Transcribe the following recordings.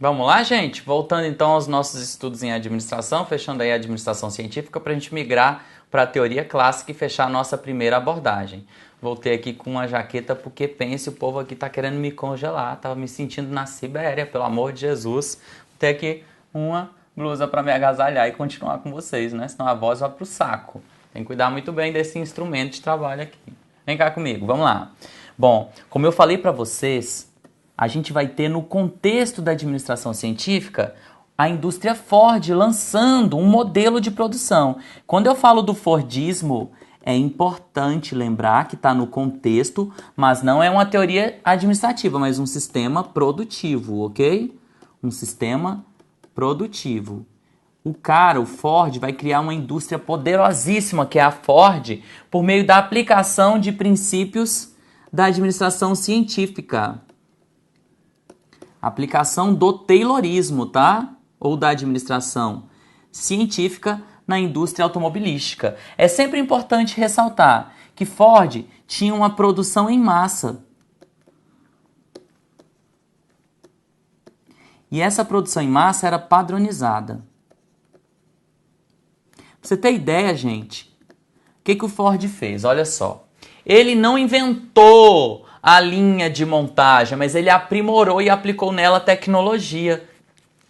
Vamos lá, gente? Voltando então aos nossos estudos em administração, fechando aí a administração científica para a gente migrar para a teoria clássica e fechar a nossa primeira abordagem. Voltei aqui com uma jaqueta porque pense, o povo aqui tá querendo me congelar, tava me sentindo na Sibéria, pelo amor de Jesus. Vou ter aqui uma blusa para me agasalhar e continuar com vocês, né? Senão a voz vai pro saco. Tem que cuidar muito bem desse instrumento de trabalho aqui. Vem cá comigo, vamos lá. Bom, como eu falei para vocês, a gente vai ter no contexto da administração científica a indústria Ford lançando um modelo de produção. Quando eu falo do Fordismo, é importante lembrar que está no contexto, mas não é uma teoria administrativa, mas um sistema produtivo, ok? Um sistema produtivo. O Ford, vai criar uma indústria poderosíssima, que é a Ford, por meio da aplicação de princípios da administração científica. Aplicação do Taylorismo, tá? Ou da administração científica na indústria automobilística. É sempre importante ressaltar que Ford tinha uma produção em massa. E essa produção em massa era padronizada. Pra você ter ideia, gente, o que o Ford fez? Olha só. Ele não inventou a linha de montagem, mas ele aprimorou e aplicou nela tecnologia.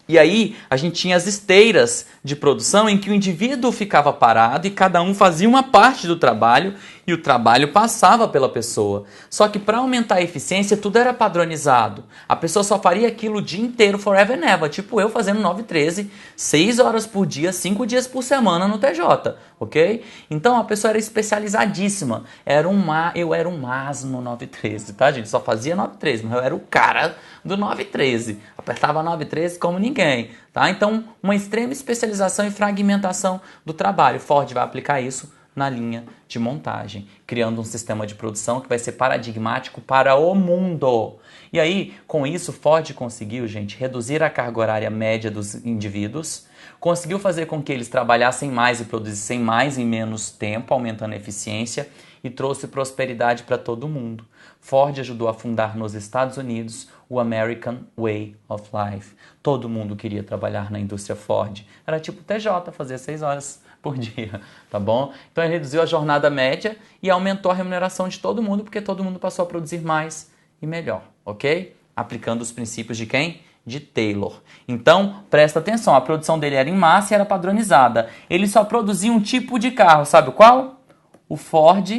E aí a gente tinha as esteiras de produção em que o indivíduo ficava parado e cada um fazia uma parte do trabalho e o trabalho passava pela pessoa. Só que para aumentar a eficiência tudo era padronizado. A pessoa só faria aquilo o dia inteiro, forever and ever, tipo eu fazendo 9-13, 6 horas por dia, 5 dias por semana no TJ, ok? Então a pessoa era especializadíssima. Eu era um mas no 9-13, tá, gente? Só fazia 9-13, mas eu era o cara do 9-13. Apertava 9-13 como ninguém, tá? Então, uma extrema especialização e fragmentação do trabalho. Ford vai aplicar isso na linha de montagem, criando um sistema de produção que vai ser paradigmático para o mundo. E aí, com isso, Ford conseguiu, gente, reduzir a carga horária média dos indivíduos, conseguiu fazer com que eles trabalhassem mais e produzissem mais em menos tempo, aumentando a eficiência, e trouxe prosperidade para todo mundo. Ford ajudou a fundar nos Estados Unidos o American Way of Life. Todo mundo queria trabalhar na indústria Ford. Era tipo TJ, fazer 6 horas por dia, tá bom? Então ele reduziu a jornada média e aumentou a remuneração de todo mundo, porque todo mundo passou a produzir mais e melhor, ok? Aplicando os princípios de quem? De Taylor. Então, presta atenção, a produção dele era em massa e era padronizada. Ele só produzia um tipo de carro, sabe qual? O Ford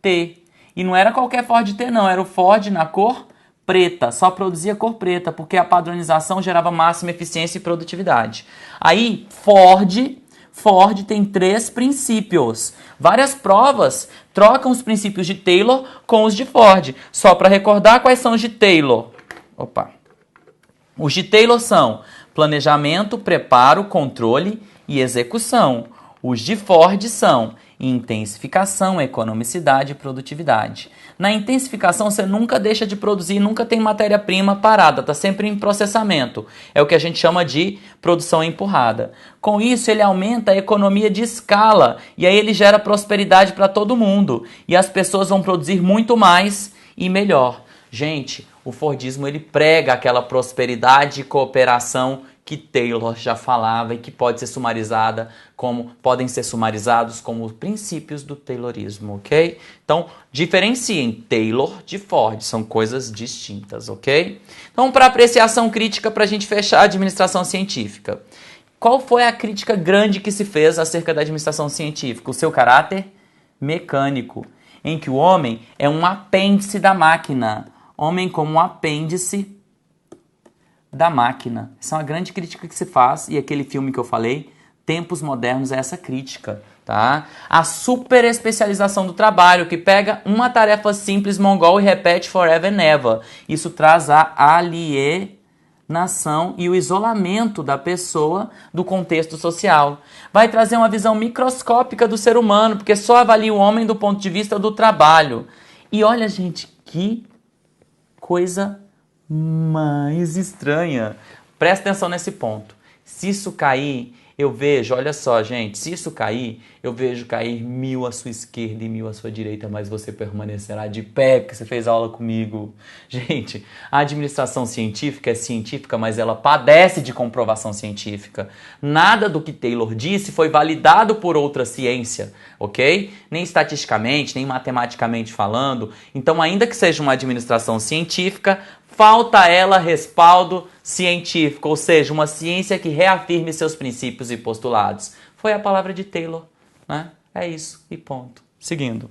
T. E não era qualquer Ford T não, era o Ford na cor preta, só produzia cor preta, porque a padronização gerava máxima eficiência e produtividade. Aí, Ford tem 3 princípios. Várias provas trocam os princípios de Taylor com os de Ford. Só para recordar quais são os de Taylor. Os de Taylor são planejamento, preparo, controle e execução. Os de Ford são intensificação, economicidade e produtividade. Na intensificação, você nunca deixa de produzir, nunca tem matéria-prima parada, está sempre em processamento. É o que a gente chama de produção empurrada. Com isso, ele aumenta a economia de escala e aí ele gera prosperidade para todo mundo. E as pessoas vão produzir muito mais e melhor. Gente, o Fordismo ele prega aquela prosperidade e cooperação que Taylor já falava e que podem ser sumarizados como princípios do Taylorismo, ok? Então, diferenciem Taylor de Ford, são coisas distintas, ok? Então, para apreciação crítica, para a gente fechar a administração científica. Qual foi a crítica grande que se fez acerca da administração científica? O seu caráter mecânico, em que o homem é um apêndice da máquina. Homem como um apêndice da máquina. Essa é uma grande crítica que se faz, e aquele filme que eu falei, Tempos Modernos, é essa crítica, tá? A super especialização do trabalho, que pega uma tarefa simples mongol e repete forever and ever. Isso traz a alienação e o isolamento da pessoa do contexto social. Vai trazer uma visão microscópica do ser humano, porque só avalia o homem do ponto de vista do trabalho. E olha, gente, que coisa mais estranha. Presta atenção nesse ponto. Se isso cair, eu vejo, olha só, gente, se isso cair, Eu vejo cair 1000 à sua esquerda e 1000 à sua direita, mas você permanecerá de pé, porque você fez aula comigo. Gente, a administração científica é científica, mas ela padece de comprovação científica. Nada do que Taylor disse foi validado por outra ciência, ok? Nem estatisticamente, nem matematicamente falando. Então, ainda que seja uma administração científica, falta a ela respaldo científico, ou seja, uma ciência que reafirme seus princípios e postulados. Foi a palavra de Taylor, né? É isso, e ponto. Seguindo.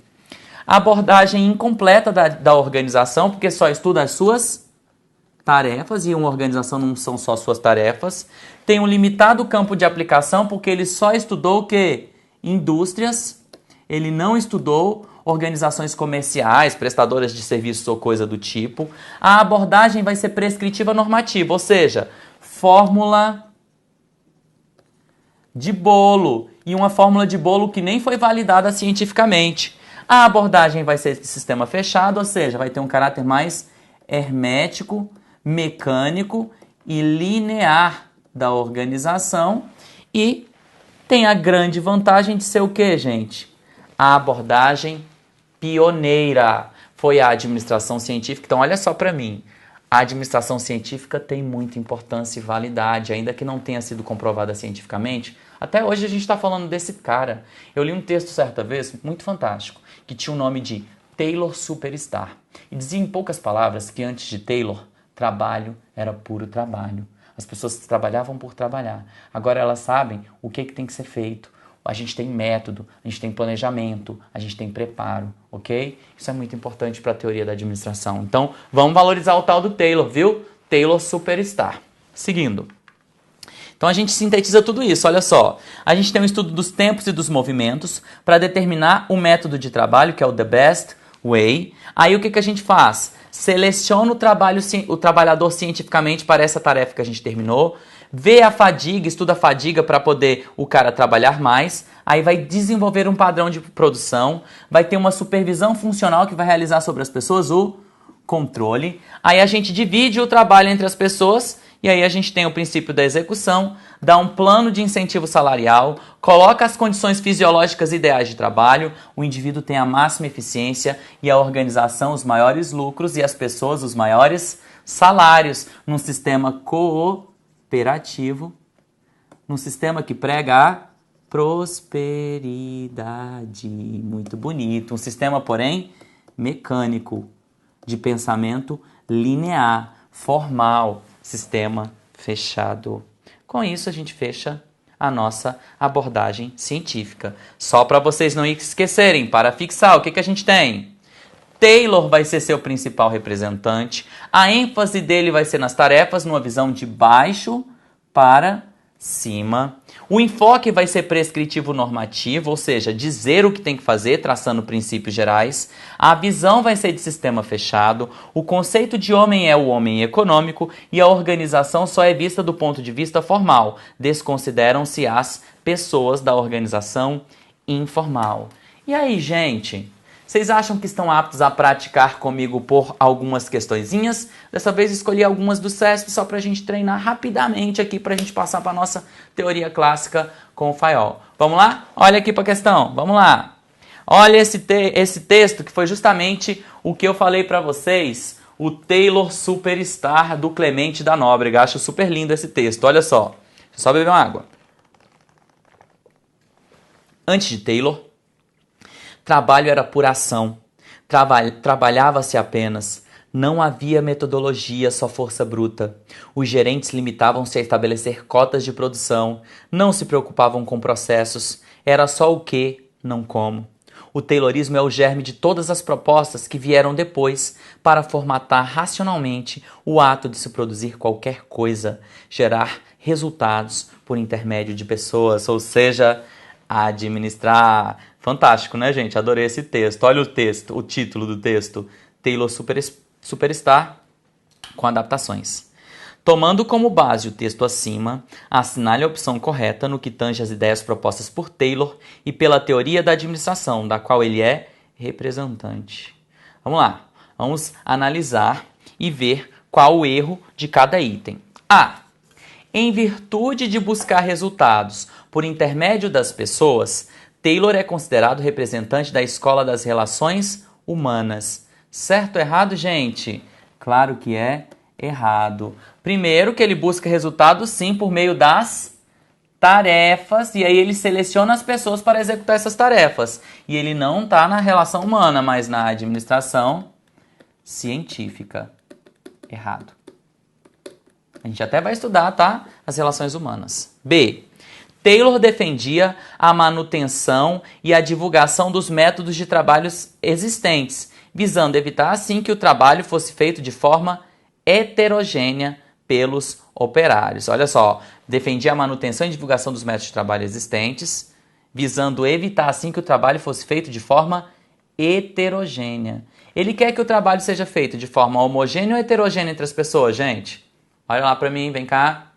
A abordagem incompleta da organização, porque só estuda as suas tarefas, e uma organização não são só suas tarefas. Tem um limitado campo de aplicação, porque ele só estudou o quê? Indústrias. Ele não estudou organizações comerciais, prestadoras de serviços ou coisa do tipo. A abordagem vai ser prescritiva normativa, ou seja, fórmula de bolo, e uma fórmula de bolo que nem foi validada cientificamente. A abordagem vai ser de sistema fechado, ou seja, vai ter um caráter mais hermético, mecânico e linear da organização, e tem a grande vantagem de ser o quê, gente? A abordagem pioneira. Foi a administração científica. Então, olha só para mim. A administração científica tem muita importância e validade, ainda que não tenha sido comprovada cientificamente. Até hoje a gente está falando desse cara. Eu li um texto certa vez, muito fantástico, que tinha o nome de Taylor Superstar. E dizia em poucas palavras que antes de Taylor, trabalho era puro trabalho. As pessoas trabalhavam por trabalhar. Agora elas sabem o que tem que ser feito. A gente tem método, a gente tem planejamento, a gente tem preparo, ok? Isso é muito importante para a teoria da administração. Então, vamos valorizar o tal do Taylor, viu? Taylor Superstar. Seguindo. Então, a gente sintetiza tudo isso, olha só. A gente tem um estudo dos tempos e dos movimentos para determinar o método de trabalho, que é o the best way. Aí, o que a gente faz? Seleciona o trabalhador cientificamente para essa tarefa que a gente terminou, vê a fadiga, estuda a fadiga para poder o cara trabalhar mais, aí vai desenvolver um padrão de produção, vai ter uma supervisão funcional que vai realizar sobre as pessoas o controle, aí a gente divide o trabalho entre as pessoas, e aí a gente tem o princípio da execução, dá um plano de incentivo salarial, coloca as condições fisiológicas ideais de trabalho, o indivíduo tem a máxima eficiência e a organização os maiores lucros e as pessoas os maiores salários, num sistema cooperativo, num sistema que prega a prosperidade. Muito bonito. Um sistema, porém, mecânico, de pensamento linear, formal, sistema fechado. Com isso, a gente fecha a nossa abordagem científica. Só para vocês não esquecerem, para fixar, o que a gente tem? Taylor vai ser seu principal representante. A ênfase dele vai ser nas tarefas, numa visão de baixo para cima. O enfoque vai ser prescritivo normativo, ou seja, dizer o que tem que fazer, traçando princípios gerais. A visão vai ser de sistema fechado. O conceito de homem é o homem econômico e a organização só é vista do ponto de vista formal. Desconsideram-se as pessoas da organização informal. E aí, gente? Vocês acham que estão aptos a praticar comigo por algumas questõezinhas? Dessa vez escolhi algumas do CESP só para a gente treinar rapidamente aqui, para a gente passar para a nossa teoria clássica com o Fayol. Vamos lá? Olha aqui para a questão, vamos lá. Olha esse texto que foi justamente o que eu falei para vocês, o Taylor Superstar do Clemente da Nóbrega. Acho super lindo esse texto, olha só. Deixa eu só beber uma água. Antes de Taylor, trabalho era por ação, trabalhava-se apenas, não havia metodologia, só força bruta. Os gerentes limitavam-se a estabelecer cotas de produção, não se preocupavam com processos, era só o que, não como. O Taylorismo é o germe de todas as propostas que vieram depois para formatar racionalmente o ato de se produzir qualquer coisa, gerar resultados por intermédio de pessoas, ou seja, administrar. Fantástico, né, gente? Adorei esse texto. Olha o texto, o título do texto. Taylor Superstar com adaptações. Tomando como base o texto acima, assinale a opção correta no que tange as ideias propostas por Taylor e pela teoria da administração, da qual ele é representante. Vamos lá. Vamos analisar e ver qual o erro de cada item. A. Em virtude de buscar resultados por intermédio das pessoas, Taylor é considerado representante da escola das relações humanas. Certo ou errado, gente? Claro que é errado. Primeiro, que ele busca resultados, sim, por meio das tarefas, e aí ele seleciona as pessoas para executar essas tarefas. E ele não está na relação humana, mas na administração científica. Errado. A gente até vai estudar, tá? As relações humanas. B. Taylor defendia a manutenção e a divulgação dos métodos de trabalhos existentes, visando evitar assim que o trabalho fosse feito de forma heterogênea pelos operários. Olha só, defendia a manutenção e divulgação dos métodos de trabalho existentes, visando evitar assim que o trabalho fosse feito de forma heterogênea. Ele quer que o trabalho seja feito de forma homogênea ou heterogênea entre as pessoas, gente? Olha lá para mim, vem cá.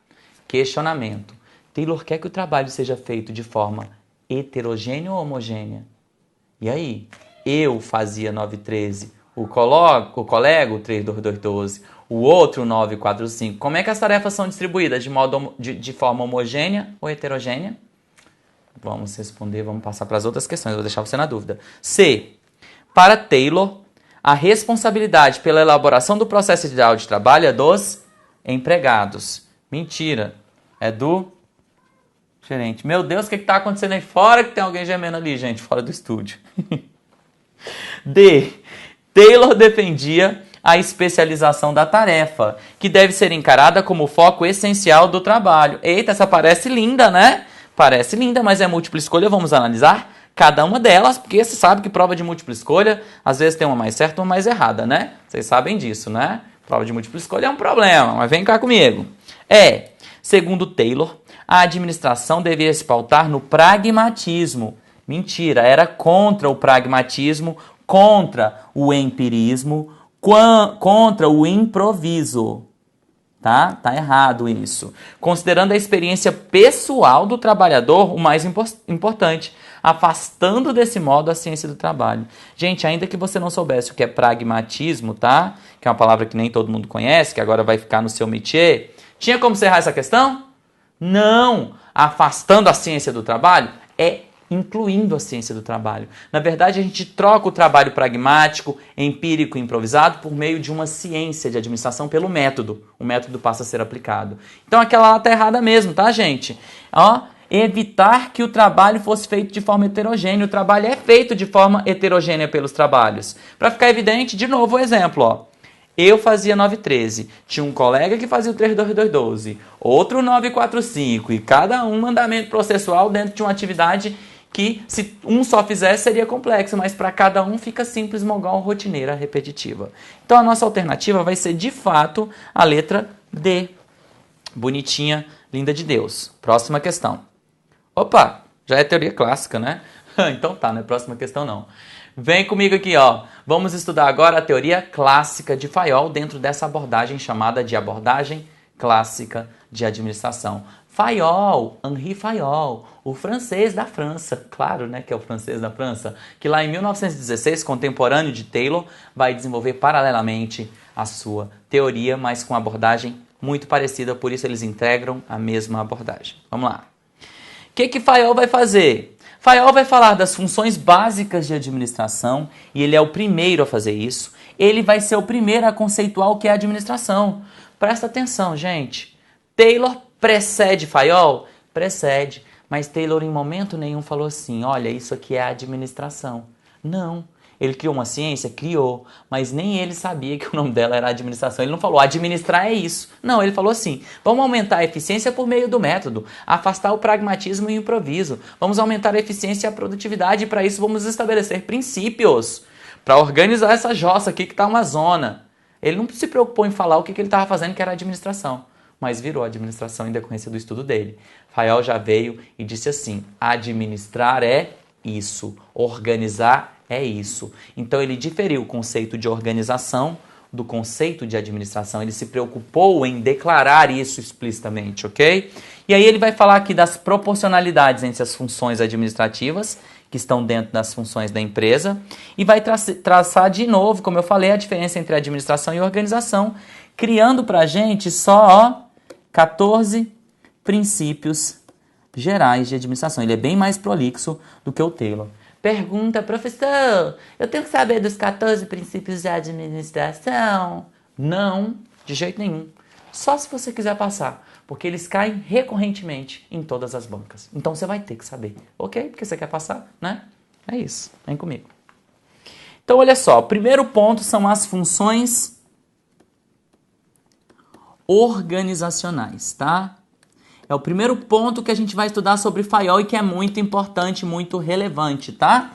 Questionamento. Taylor quer que o trabalho seja feito de forma heterogênea ou homogênea? E aí? Eu fazia 913, o colega o 32212, o outro o 945. Como é que as tarefas são distribuídas? De forma homogênea ou heterogênea? Vamos responder, vamos passar para as outras questões, vou deixar você na dúvida. C. Para Taylor, a responsabilidade pela elaboração do processo ideal de trabalho é dos empregados. Mentira, é do gerente. Meu Deus, o que está acontecendo aí fora? Que tem alguém gemendo ali, gente, fora do estúdio. D. Taylor defendia a especialização da tarefa, que deve ser encarada como foco essencial do trabalho. Eita, essa parece linda, né? Parece linda, mas é múltipla escolha. Vamos analisar cada uma delas, porque você sabe que prova de múltipla escolha, às vezes tem uma mais certa e uma mais errada, né? Vocês sabem disso, né? Prova de múltipla escolha é um problema, mas vem cá comigo. Segundo Taylor, a administração deveria se pautar no pragmatismo. Mentira, era contra o pragmatismo, contra o empirismo, contra o improviso. Tá? Tá errado isso. Considerando a experiência pessoal do trabalhador o mais importante, afastando desse modo a ciência do trabalho. Gente, ainda que você não soubesse o que é pragmatismo, tá? Que é uma palavra que nem todo mundo conhece, que agora vai ficar no seu métier, tinha como você errar essa questão? Não! Afastando a ciência do trabalho é incluindo a ciência do trabalho. Na verdade, a gente troca o trabalho pragmático, empírico e improvisado por meio de uma ciência de administração pelo método. O método passa a ser aplicado. Então, aquela lá está errada mesmo, tá, gente? Evitar que o trabalho fosse feito de forma heterogênea. O trabalho é feito de forma heterogênea pelos trabalhos. Para ficar evidente, de novo o exemplo, Eu fazia 913, tinha um colega que fazia o 32212, outro 945, e cada um mandamento processual dentro de uma atividade que, se um só fizesse, seria complexo, mas para cada um fica simples, mongol, rotineira, repetitiva. Então a nossa alternativa vai ser, de fato, a letra D. Bonitinha, linda de Deus. Próxima questão. Opa, já é teoria clássica, né? Então tá, não é próxima questão não. Vem comigo aqui, Vamos estudar agora a teoria clássica de Fayol dentro dessa abordagem chamada de abordagem clássica de administração. Fayol, Henri Fayol, o francês da França, claro, né, que é o francês da França, que lá em 1916, contemporâneo de Taylor, vai desenvolver paralelamente a sua teoria, mas com abordagem muito parecida, por isso eles integram a mesma abordagem. Vamos lá. O que Fayol vai fazer? Fayol vai falar das funções básicas de administração, e ele é o primeiro a fazer isso. Ele vai ser o primeiro a conceituar o que é administração. Presta atenção, gente. Taylor precede Fayol? Precede. Mas Taylor em momento nenhum falou assim, olha, isso aqui é administração. Não. Ele criou uma ciência? Criou. Mas nem ele sabia que o nome dela era administração. Ele não falou, administrar é isso. Não, ele falou assim, vamos aumentar a eficiência por meio do método, afastar o pragmatismo e o improviso. Vamos aumentar a eficiência e a produtividade, e para isso vamos estabelecer princípios para organizar essa jossa aqui que está uma zona. Ele não se preocupou em falar o que ele estava fazendo, que era administração, mas virou administração em decorrência do estudo dele. Fayol já veio e disse assim, administrar é isso, organizar é isso. Então ele diferiu o conceito de organização do conceito de administração. Ele se preocupou em declarar isso explicitamente, ok? E aí ele vai falar aqui das proporcionalidades entre as funções administrativas, que estão dentro das funções da empresa, e vai traçar de novo, como eu falei, a diferença entre administração e organização, criando pra gente só 14 princípios gerais de administração. Ele é bem mais prolixo do que o Taylor. Pergunta, professor, eu tenho que saber dos 14 princípios de administração? Não, de jeito nenhum. Só se você quiser passar, porque eles caem recorrentemente em todas as bancas. Então você vai ter que saber, ok? Porque você quer passar, né? É isso, vem comigo. Então olha só, o primeiro ponto são as funções organizacionais, tá? É o primeiro ponto que a gente vai estudar sobre Fayol e que é muito importante, muito relevante, tá?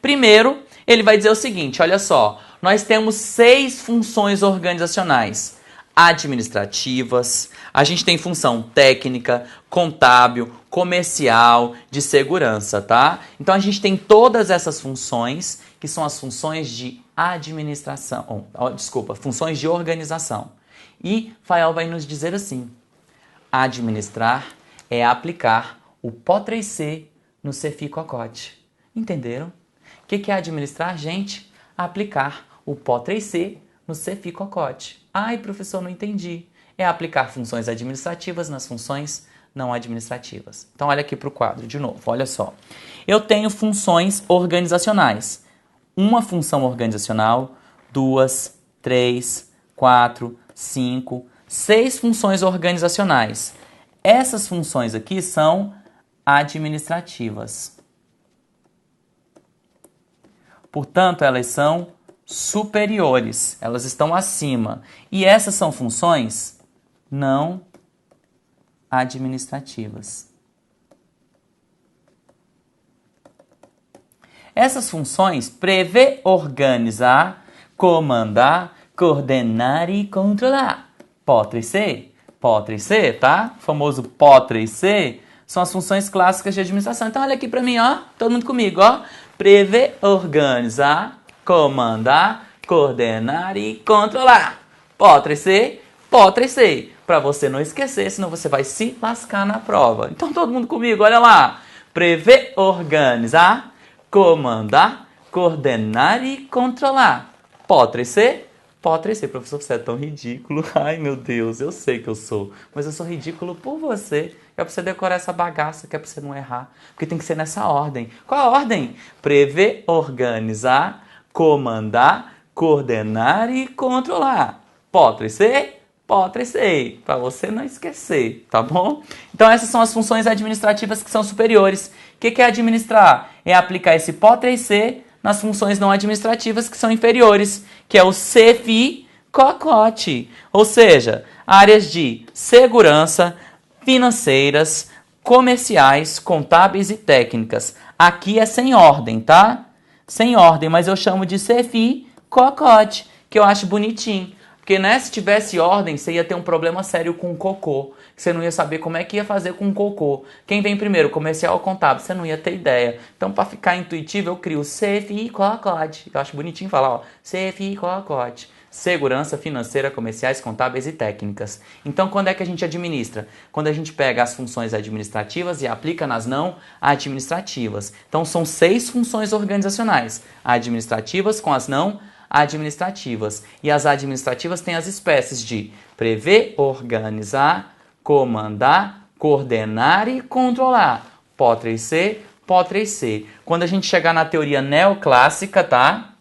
Primeiro, ele vai dizer o seguinte, olha só, nós temos 6 funções organizacionais administrativas, a gente tem função técnica, contábil, comercial, de segurança, tá? Então a gente tem todas essas funções, que são as funções de administração, funções de organização. E Fayol vai nos dizer assim, administrar é aplicar o Pó3C no Cefi-Cocote. Entenderam? O que é administrar, gente? Aplicar o Pó3C no Cefi-Cocote. Ai, professor, não entendi. É aplicar funções administrativas nas funções não administrativas. Então, olha aqui para o quadro de novo. Olha só. Eu tenho funções organizacionais. Uma função organizacional, 2, 3, 4, 5, 6 funções organizacionais. Essas funções aqui são administrativas. Portanto, elas são superiores, elas estão acima. E essas são funções não administrativas. Essas funções prevê, organizar, comandar, coordenar e controlar. Pó3C, Pó3C, tá? O famoso Pó3C são as funções clássicas de administração. Então, olha aqui para mim, ó, todo mundo comigo, ó. Prever, organizar, comandar, coordenar e controlar. Pó3C, Pó3C. Para você não esquecer, senão você vai se lascar na prova. Então, todo mundo comigo, olha lá. Prever, organizar, comandar, coordenar e controlar. Pó3C, Pó3C. Professor, você é tão ridículo. Ai, meu Deus, eu sei que eu sou. Mas eu sou ridículo por você. É pra você decorar essa bagaça, que é pra você não errar. Porque tem que ser nessa ordem. Qual a ordem? Prever, organizar, comandar, coordenar e controlar. Pó3C, Pó3C. Pra você não esquecer, tá bom? Então essas são as funções administrativas que são superiores. O que é administrar? É aplicar esse Pó3C nas funções não administrativas que são inferiores, que é o Cefi-Cocote. Ou seja, áreas de segurança, financeiras, comerciais, contábeis e técnicas. Aqui é sem ordem, tá? Sem ordem, mas eu chamo de Cefi-Cocote, que eu acho bonitinho. Porque, né, se tivesse ordem, você ia ter um problema sério com o cocô. Você não ia saber como é que ia fazer com o cocô. Quem vem primeiro, comercial ou contábil? Você não ia ter ideia. Então, para ficar intuitivo, eu crio Cefi-Cocote. Eu acho bonitinho falar, ó, Cefi-Cocote. Segurança financeira, comerciais, contábeis e técnicas. Então, quando é que a gente administra? Quando a gente pega as funções administrativas e aplica nas não administrativas. Então, são 6 funções organizacionais. Administrativas com as não administrativas. E as administrativas têm as espécies de prever, organizar, comandar, coordenar e controlar. Pó3C, Pó3C. Quando a gente chegar na teoria neoclássica, tá?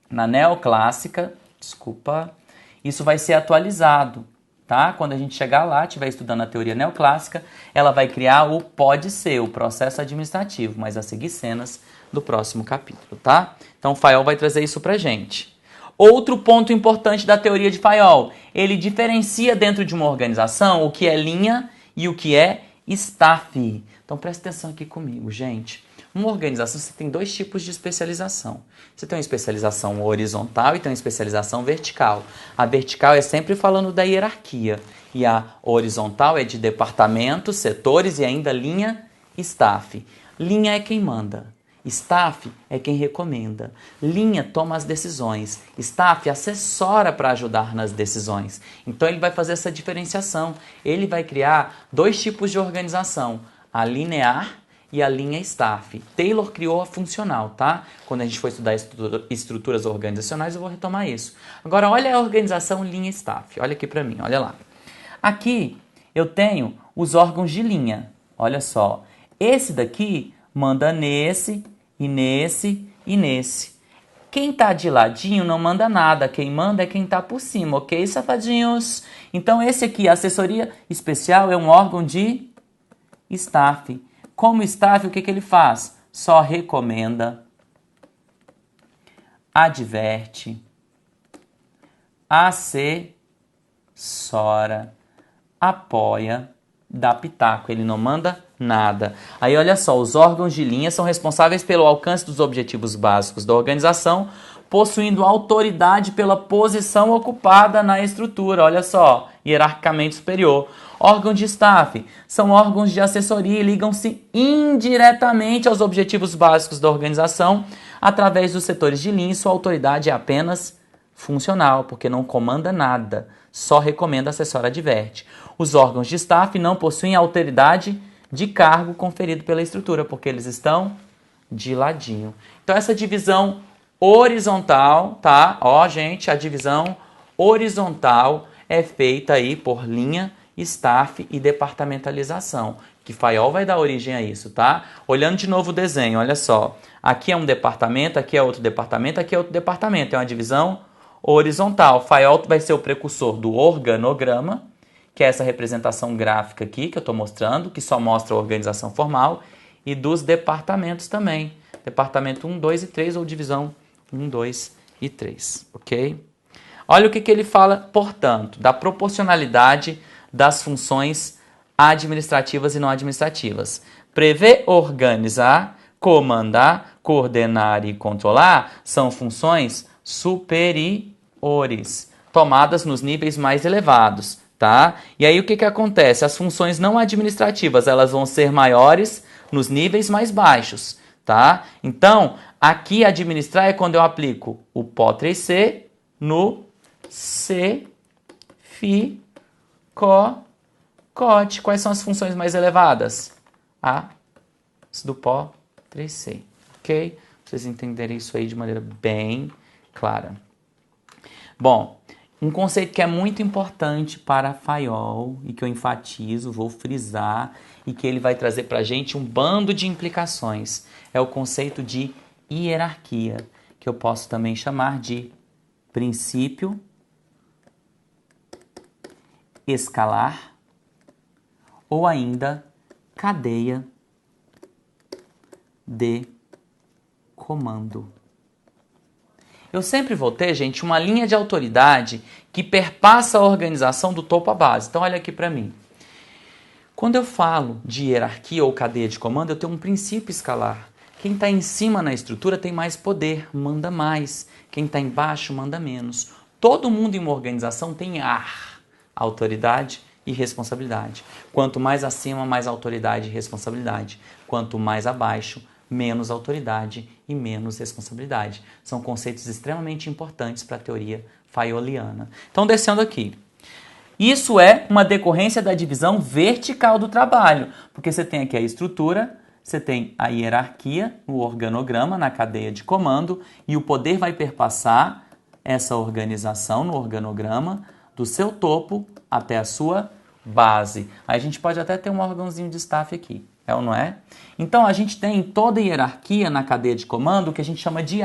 Na neoclássica, desculpa, isso vai ser atualizado, tá? Quando a gente chegar lá, estiver estudando a teoria neoclássica, ela vai criar o PODC, o processo administrativo, mas a seguir cenas do próximo capítulo, tá? Então, Fayol vai trazer isso pra gente. Outro ponto importante da teoria de Fayol, ele diferencia dentro de uma organização o que é linha e o que é staff. Então, presta atenção aqui comigo, gente. Uma organização, você tem 2 tipos de especialização. Você tem uma especialização horizontal e tem uma especialização vertical. A vertical é sempre falando da hierarquia. E a horizontal é de departamentos, setores e ainda linha, staff. Linha é quem manda. Staff é quem recomenda. Linha toma as decisões. Staff assessora para ajudar nas decisões. Então ele vai fazer essa diferenciação. Ele vai criar 2 tipos de organização. A linear e a linha staff. Taylor criou a funcional, tá? Quando a gente for estudar estruturas organizacionais, eu vou retomar isso. Agora, olha a organização linha staff. Olha aqui para mim, olha lá. Aqui eu tenho os órgãos de linha. Olha só. Esse daqui manda nesse, e nesse, e nesse. Quem tá de ladinho não manda nada, quem manda é quem tá por cima, ok, safadinhos? Então esse aqui, a assessoria especial, é um órgão de staff. Como staff, o que ele faz? Só recomenda, adverte, assessora, apoia, dá pitaco, ele não manda nada. Aí olha só, os órgãos de linha são responsáveis pelo alcance dos objetivos básicos da organização, possuindo autoridade pela posição ocupada na estrutura, olha só, hierarquicamente superior. Órgãos de staff são órgãos de assessoria e ligam-se indiretamente aos objetivos básicos da organização através dos setores de linha, e sua autoridade é apenas funcional, porque não comanda nada, só recomenda, assessora, adverte. Os órgãos de staff não possuem autoridade de cargo conferido pela estrutura, porque eles estão de ladinho. Então essa divisão horizontal, tá? Ó, gente, a divisão horizontal é feita aí por linha, staff e departamentalização, que Fayol vai dar origem a isso, tá? Olhando de novo o desenho, olha só. Aqui é um departamento, aqui é outro departamento, aqui é outro departamento. É uma divisão horizontal. Fayol vai ser o precursor do organograma, que é essa representação gráfica aqui que eu estou mostrando, que só mostra a organização formal, e dos departamentos também. Departamento 1, 2 e 3, ou divisão 1, 2 e 3, ok? Olha o que ele fala, portanto, da proporcionalidade das funções administrativas e não administrativas. Prever, organizar, comandar, coordenar e controlar são funções superiores, tomadas nos níveis mais elevados. Tá? E aí o que acontece? As funções não administrativas, elas vão ser maiores nos níveis mais baixos, tá? Então, aqui administrar é quando eu aplico o Pó 3C no C, Fi, Có, Cote. Quais são as funções mais elevadas? As do Pó 3C, ok? Pra vocês entenderem isso aí de maneira bem clara. Bom, um conceito que é muito importante para Fayol e que eu enfatizo, vou frisar, e que ele vai trazer para a gente um bando de implicações, é o conceito de hierarquia, que eu posso também chamar de princípio escalar ou ainda cadeia de comando. Eu sempre vou ter, gente, uma linha de autoridade que perpassa a organização do topo à base. Então, olha aqui para mim. Quando eu falo de hierarquia ou cadeia de comando, eu tenho um princípio escalar. Quem está em cima na estrutura tem mais poder, manda mais. Quem está embaixo manda menos. Todo mundo em uma organização tem autoridade e responsabilidade. Quanto mais acima, mais autoridade e responsabilidade. Quanto mais abaixo, menos autoridade e menos responsabilidade. São conceitos extremamente importantes para a teoria fayoliana. Então, descendo aqui. Isso é uma decorrência da divisão vertical do trabalho, porque você tem aqui a estrutura, você tem a hierarquia, o organograma na cadeia de comando, e o poder vai perpassar essa organização no organograma do seu topo até a sua base. Aí a gente pode até ter um órgãozinho de staff aqui. É ou não é? Então, a gente tem toda a hierarquia na cadeia de comando que a gente chama de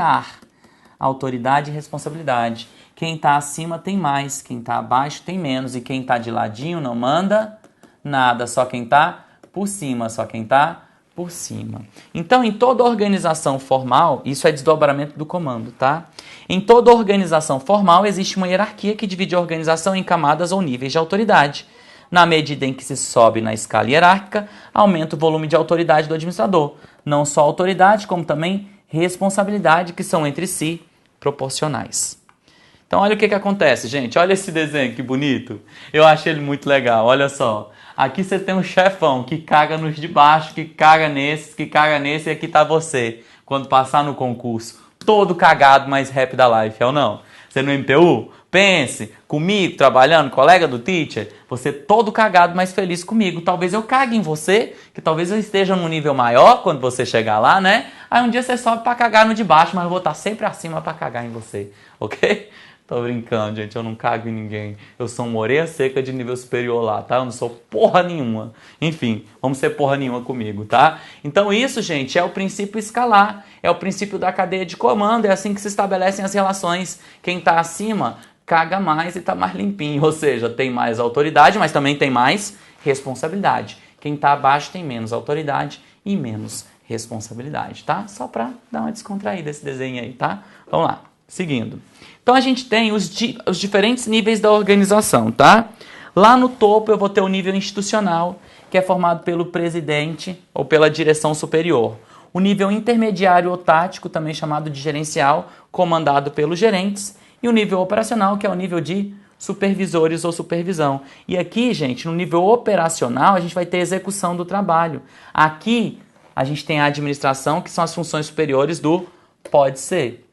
autoridade e responsabilidade. Quem está acima tem mais, quem está abaixo tem menos, e quem está de ladinho não manda nada, só quem está por cima, só quem está por cima. Então, em toda organização formal, isso é desdobramento do comando, tá? Em toda organização formal existe uma hierarquia que divide a organização em camadas ou níveis de autoridade. Na medida em que se sobe na escala hierárquica, aumenta o volume de autoridade do administrador. Não só autoridade, como também responsabilidade, que são entre si proporcionais. Então, olha o que acontece, gente. Olha esse desenho, que bonito. Eu achei ele muito legal, olha só. Aqui você tem um chefão que caga nos de baixo, que caga nesses, que caga nesse, e aqui tá você, quando passar no concurso. Todo cagado, mais rap da life, é ou não? Você no MPU? Pense, comigo, trabalhando, colega do teacher, você todo cagado, mas feliz comigo. Talvez eu cague em você, que talvez eu esteja num nível maior quando você chegar lá, né? Aí um dia você sobe pra cagar no de baixo, mas eu vou estar sempre acima pra cagar em você, ok? Tô brincando, gente, eu não cago em ninguém. Eu sou uma orelha seca de nível superior lá, tá? Eu não sou porra nenhuma. Enfim, vamos ser porra nenhuma comigo, tá? Então isso, gente, é o princípio escalar. É o princípio da cadeia de comando. É assim que se estabelecem as relações. Quem tá acima caga mais e tá mais limpinho. Ou seja, tem mais autoridade, mas também tem mais responsabilidade. Quem tá abaixo tem menos autoridade e menos responsabilidade, tá? Só pra dar uma descontraída esse desenho aí, tá? Vamos lá, seguindo. Então a gente tem os diferentes níveis da organização, tá? Lá no topo eu vou ter o nível institucional, que é formado pelo presidente ou pela direção superior. O nível intermediário ou tático, também chamado de gerencial, comandado pelos gerentes. E o nível operacional, que é o nível de supervisores ou supervisão. E aqui, gente, no nível operacional, a gente vai ter execução do trabalho. Aqui, a gente tem a administração, que são as funções superiores do pode ser.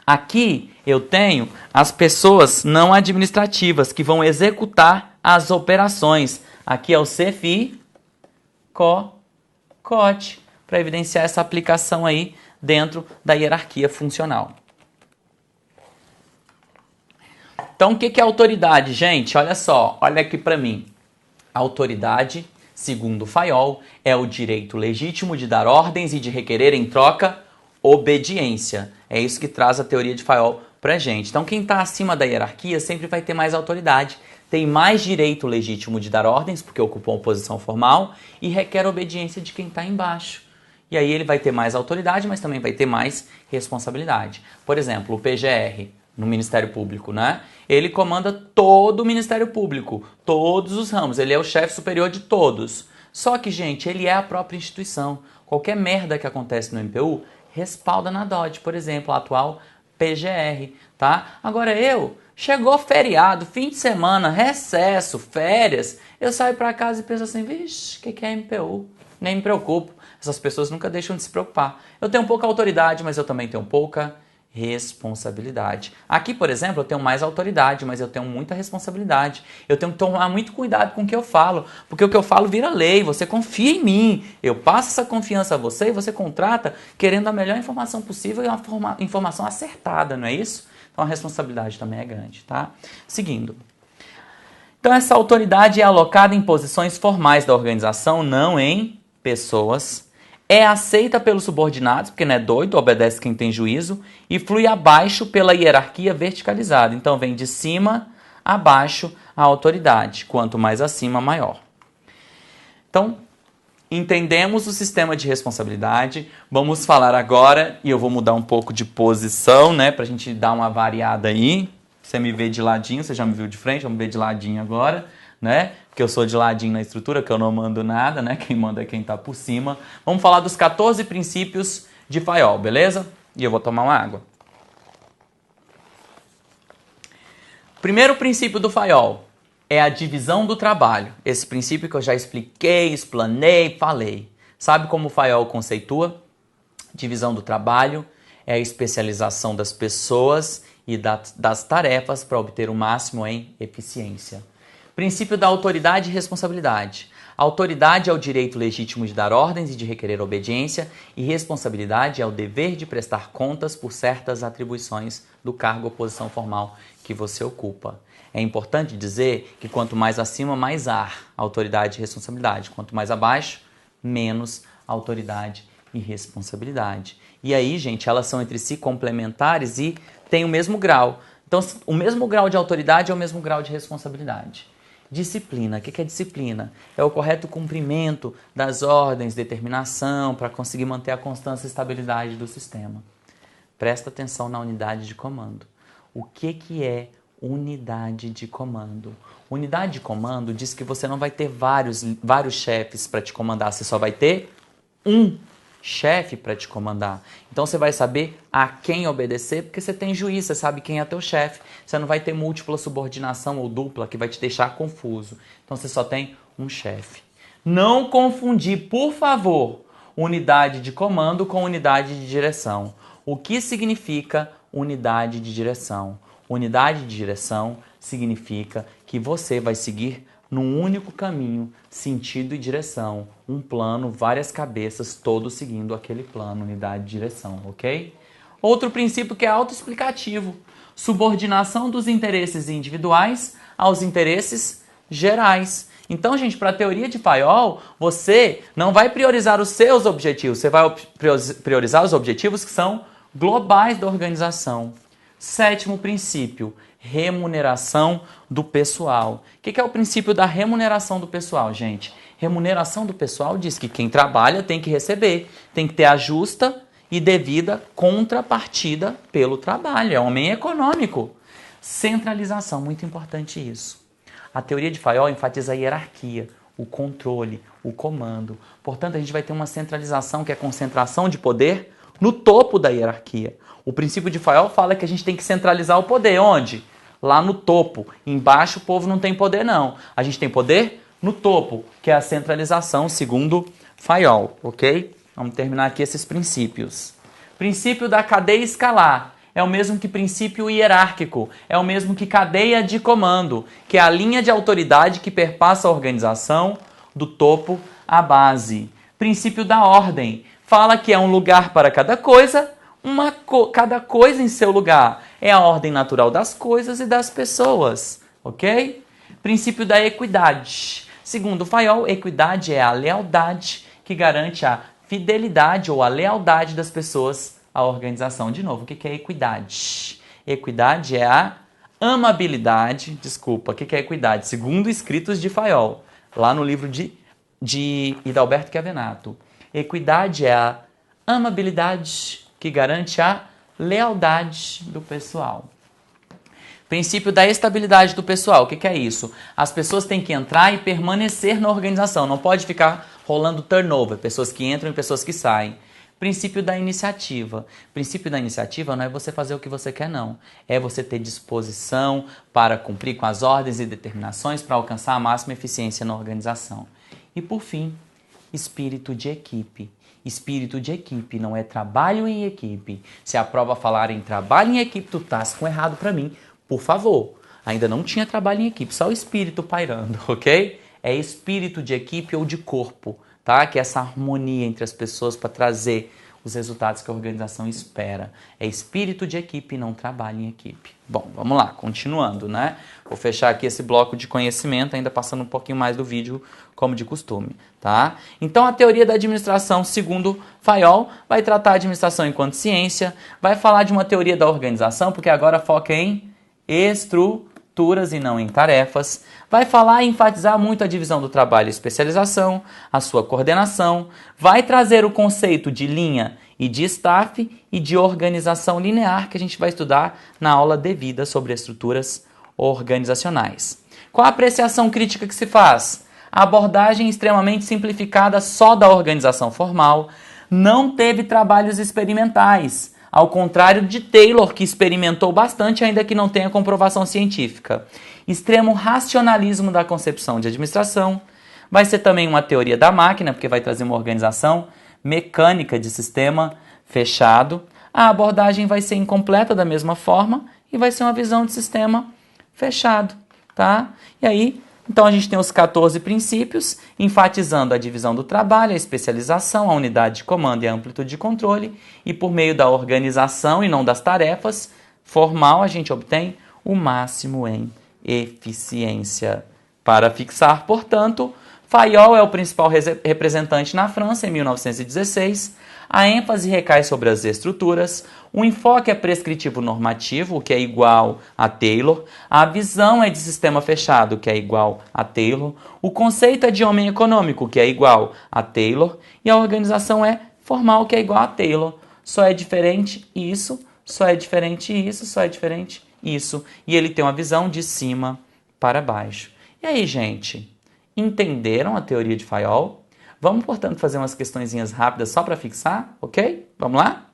Aqui eu tenho as pessoas não administrativas que vão executar as operações. Aqui é o CFI, COT, para evidenciar essa aplicação aí dentro da hierarquia funcional. Então, o que é autoridade, gente? Olha só, olha aqui para mim. Autoridade, segundo o Fayol, é o direito legítimo de dar ordens e de requerer em troca obediência. É isso que traz a teoria de Fayol pra gente. Então, quem está acima da hierarquia sempre vai ter mais autoridade, tem mais direito legítimo de dar ordens, porque ocupou uma posição formal, e requer obediência de quem está embaixo. E aí ele vai ter mais autoridade, mas também vai ter mais responsabilidade. Por exemplo, o PGR, no Ministério Público, né? Ele comanda todo o Ministério Público, todos os ramos, ele é o chefe superior de todos. Só que, gente, ele é a própria instituição. Qualquer merda que acontece no MPU, respalda na DOD, por exemplo, a atual PGR, tá? Agora chegou feriado, fim de semana, recesso, férias, eu saio pra casa e penso assim, vixe, o que é MPU? Nem me preocupo. Essas pessoas nunca deixam de se preocupar. Eu tenho pouca autoridade, mas eu também tenho pouca responsabilidade. Aqui, por exemplo, eu tenho mais autoridade, mas eu tenho muita responsabilidade. Eu tenho que tomar muito cuidado com o que eu falo, porque o que eu falo vira lei, você confia em mim, eu passo essa confiança a você e você contrata querendo a melhor informação possível e uma informação acertada, não é isso? Então a responsabilidade também é grande, tá? Seguindo. Então essa autoridade é alocada em posições formais da organização, não em pessoas. É aceita pelos subordinados, porque não é doido, obedece quem tem juízo, e flui abaixo pela hierarquia verticalizada. Então vem de cima a baixo a autoridade, quanto mais acima, maior. Então, entendemos o sistema de responsabilidade, vamos falar agora, e eu vou mudar um pouco de posição, né, pra gente dar uma variada aí. Você me vê de ladinho, você já me viu de frente, vamos ver de ladinho agora, né? Porque eu sou de ladinho na estrutura, que eu não mando nada, né? Quem manda é quem tá por cima. Vamos falar dos 14 princípios de Fayol, beleza? E eu vou tomar uma água. Primeiro princípio do Fayol é a divisão do trabalho. Esse princípio que eu já expliquei, explanei, falei. Sabe como o Fayol conceitua? Divisão do trabalho é a especialização das pessoas e das tarefas para obter o máximo em eficiência. Princípio da autoridade e responsabilidade. A autoridade é o direito legítimo de dar ordens e de requerer obediência, e responsabilidade é o dever de prestar contas por certas atribuições do cargo ou posição formal que você ocupa. É importante dizer que quanto mais acima, mais autoridade e responsabilidade. Quanto mais abaixo, menos autoridade e responsabilidade. E aí, gente, elas são entre si complementares e têm o mesmo grau. Então, o mesmo grau de autoridade é o mesmo grau de responsabilidade. Disciplina. O que é disciplina? É o correto cumprimento das ordens, determinação, para conseguir manter a constância e estabilidade do sistema. Presta atenção na unidade de comando. O que é unidade de comando? Unidade de comando diz que você não vai ter vários chefes para te comandar, você só vai ter um chefe para te comandar. Então você vai saber a quem obedecer, porque você tem juiz, você sabe quem é teu chefe. Você não vai ter múltipla subordinação ou dupla que vai te deixar confuso. Então você só tem um chefe. Não confundir, por favor, unidade de comando com unidade de direção. O que significa unidade de direção? Unidade de direção significa que você vai seguir num único caminho, sentido e direção. Um plano, várias cabeças, todos seguindo aquele plano, unidade de direção, ok? Outro princípio que é autoexplicativo. Subordinação dos interesses individuais aos interesses gerais. Então, gente, para a teoria de Fayol, você não vai priorizar os seus objetivos, você vai priorizar os objetivos que são globais da organização. Sétimo princípio, remuneração do pessoal. O que é o princípio da remuneração do pessoal, gente? Remuneração do pessoal diz que quem trabalha tem que receber, tem que ter a justa e devida contrapartida pelo trabalho. É homem econômico. Centralização, muito importante isso. A teoria de Fayol enfatiza a hierarquia, o controle, o comando. Portanto, a gente vai ter uma centralização, que é a concentração de poder no topo da hierarquia. O princípio de Fayol fala que a gente tem que centralizar o poder. Onde? Lá no topo. Embaixo o povo não tem poder, não. A gente tem poder no topo, que é a centralização, segundo Fayol, ok? Vamos terminar aqui esses princípios. Princípio da cadeia escalar. É o mesmo que princípio hierárquico, é o mesmo que cadeia de comando, que é a linha de autoridade que perpassa a organização do topo à base. Princípio da ordem, fala que é um lugar para cada coisa, cada coisa em seu lugar. É a ordem natural das coisas e das pessoas, ok? Princípio da equidade. Segundo Fayol, equidade é a lealdade que garante a fidelidade ou a lealdade das pessoas à organização. De novo, o que é equidade? Equidade é a amabilidade. Desculpa, o que é equidade? Segundo escritos de Fayol, lá no livro de Hidalberto Chiavenato. Equidade é a amabilidade que garante a lealdade do pessoal. Princípio da estabilidade do pessoal. O que é isso? As pessoas têm que entrar e permanecer na organização. Não pode ficar rolando turnover. Pessoas que entram e pessoas que saem. Princípio da iniciativa. Princípio da iniciativa não é você fazer o que você quer, não. É você ter disposição para cumprir com as ordens e determinações para alcançar a máxima eficiência na organização. E, por fim, espírito de equipe. Espírito de equipe não é trabalho em equipe. Se a prova falar em trabalho em equipe, tu estás com errado para mim. Por favor. Ainda não tinha trabalho em equipe, só o espírito pairando, ok? É espírito de equipe ou de corpo, tá? Que é essa harmonia entre as pessoas para trazer os resultados que a organização espera. É espírito de equipe, não trabalho em equipe. Bom, vamos lá, continuando, né? Vou fechar aqui esse bloco de conhecimento, ainda passando um pouquinho mais do vídeo, como de costume, tá? Então, a teoria da administração, segundo Fayol, vai tratar a administração enquanto ciência, vai falar de uma teoria da organização, porque agora foca em estruturas e não em tarefas. Vai falar e enfatizar muito a divisão do trabalho e especialização, a sua coordenação. Vai trazer o conceito de linha e de staff e de organização linear que a gente vai estudar na aula devida sobre estruturas organizacionais. Qual a apreciação crítica que se faz? A abordagem extremamente simplificada só da organização formal não teve trabalhos experimentais, ao contrário de Taylor, que experimentou bastante, ainda que não tenha comprovação científica. Extremo racionalismo da concepção de administração. Vai ser também uma teoria da máquina, porque vai trazer uma organização mecânica de sistema fechado. A abordagem vai ser incompleta da mesma forma e vai ser uma visão de sistema fechado, tá? E aí, então a gente tem os 14 princípios, enfatizando a divisão do trabalho, a especialização, a unidade de comando e a amplitude de controle, e por meio da organização e não das tarefas formal, a gente obtém o máximo em eficiência. Para fixar, portanto, Fayol é o principal representante na França em 1916, a ênfase recai sobre as estruturas, o enfoque é prescritivo normativo, o que é igual a Taylor, a visão é de sistema fechado, que é igual a Taylor, o conceito é de homem econômico, que é igual a Taylor, e a organização é formal, que é igual a Taylor. Só é diferente isso, só é diferente isso, só é diferente isso. E ele tem uma visão de cima para baixo. E aí, gente, entenderam a teoria de Fayol? Vamos, portanto, fazer umas questõezinhas rápidas só para fixar, ok? Vamos lá?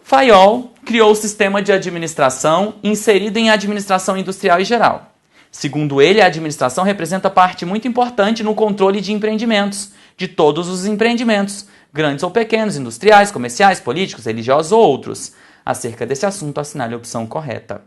Fayol criou o sistema de administração inserido em administração industrial e geral. Segundo ele, a administração representa parte muito importante no controle de empreendimentos, de todos os empreendimentos, grandes ou pequenos, industriais, comerciais, políticos, religiosos ou outros. Acerca desse assunto, assinale a opção correta.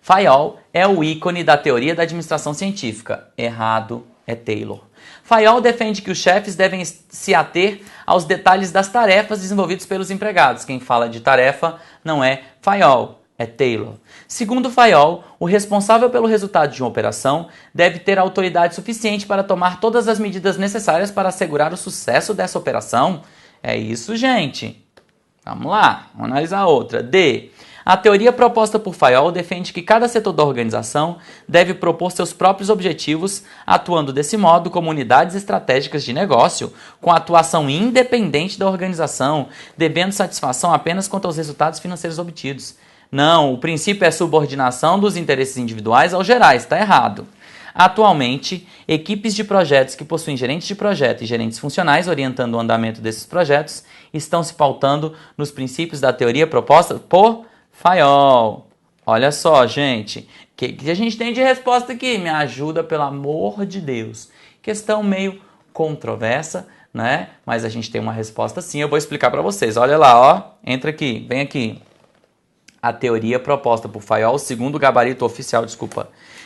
Fayol é o ícone da teoria da administração científica. Errado é Taylor. Fayol defende que os chefes devem se ater aos detalhes das tarefas desenvolvidas pelos empregados. Quem fala de tarefa não é Fayol, é Taylor. Segundo Fayol, o responsável pelo resultado de uma operação deve ter autoridade suficiente para tomar todas as medidas necessárias para assegurar o sucesso dessa operação. É isso, gente. Vamos lá, vamos analisar outra. D. A teoria proposta por Fayol defende que cada setor da organização deve propor seus próprios objetivos, atuando desse modo como unidades estratégicas de negócio, com atuação independente da organização, devendo satisfação apenas quanto aos resultados financeiros obtidos. Não, o princípio é subordinação dos interesses individuais aos gerais, está errado. Atualmente, equipes de projetos que possuem gerentes de projeto e gerentes funcionais orientando o andamento desses projetos estão se pautando nos princípios da teoria proposta por Fayol. Olha só, gente. O que a gente tem de resposta aqui? Me ajuda, pelo amor de Deus. Questão meio controversa, né? Mas a gente tem uma resposta sim. Eu vou explicar para vocês. Olha lá, ó. Entra aqui, vem aqui. A teoria proposta por Fayol, segundo o gabarito oficial,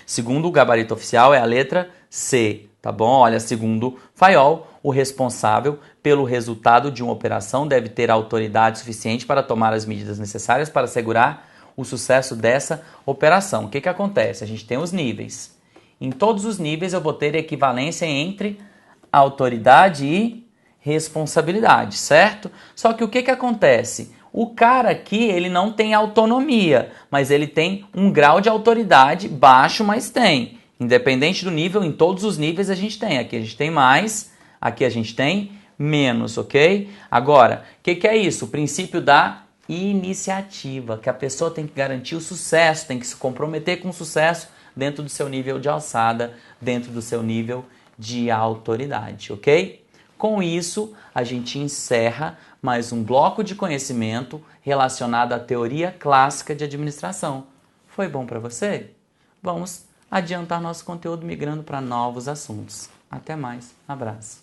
segundo o gabarito oficial é a letra C, tá bom? Olha, segundo Fayol, o responsável pelo resultado de uma operação deve ter autoridade suficiente para tomar as medidas necessárias para assegurar o sucesso dessa operação. O que acontece? A gente tem os níveis. Em todos os níveis eu vou ter equivalência entre autoridade e responsabilidade, certo? Só que o que acontece? O cara aqui, ele não tem autonomia, mas ele tem um grau de autoridade baixo, mas tem. Independente do nível, em todos os níveis a gente tem. Aqui a gente tem mais, aqui a gente tem menos, ok? Agora, o que é isso? O princípio da iniciativa, que a pessoa tem que garantir o sucesso, tem que se comprometer com o sucesso dentro do seu nível de alçada, dentro do seu nível de autoridade, ok? Com isso, a gente encerra mais um bloco de conhecimento relacionado à teoria clássica de administração. Foi bom para você? Vamos adiantar nosso conteúdo migrando para novos assuntos. Até mais. Abraço.